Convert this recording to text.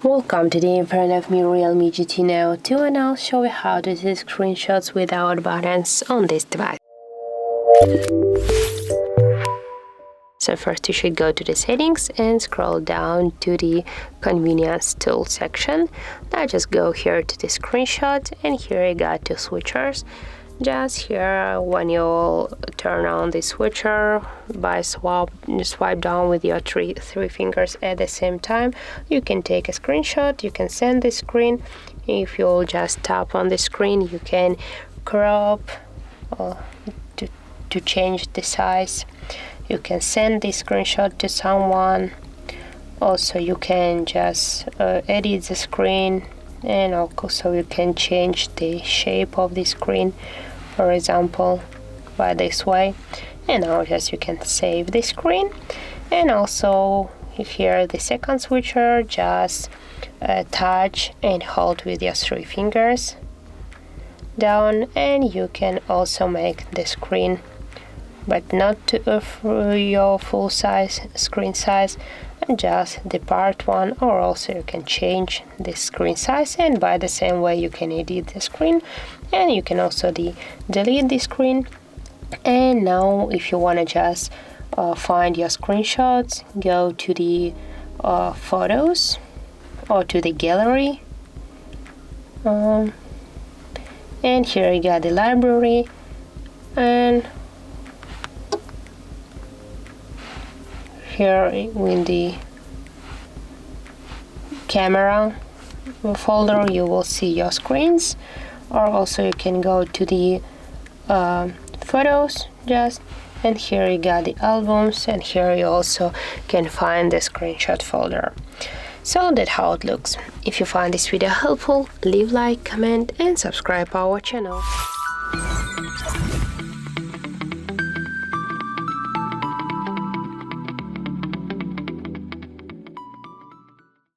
Welcome to the in front of me REALME GT Neo2, and I'll show you how to take screenshots without buttons on this device. So first you should go to the settings and scroll down to the convenience tool section. Now just go here to the screenshot, and here you got two switchers. Just here, when you turn on the switcher by swipe down with your three fingers at the same time, you can take a screenshot. You can send the screen. If you'll just tap on the screen, you can crop to change the size. You can send the screenshot to someone. Also, you can just edit the screen, and also you can change the shape of the screen, for example, by this way. And now just you can save the screen. And also here the second switcher, just touch and hold with your three fingers down, and you can also make the screen, but not to your full size screen size, and just the part one, or also you can change the screen size, and by the same way you can edit the screen, and you can also delete the screen. And now if you want to just find your screenshots, go to the photos or to the gallery, and here you got the library, and here in the camera folder you will see your screens, or also you can go to the photos and here you got the albums, and here you also can find the screenshot folder. So that's how it looks. If you find this video helpful, leave like, comment and subscribe our channel.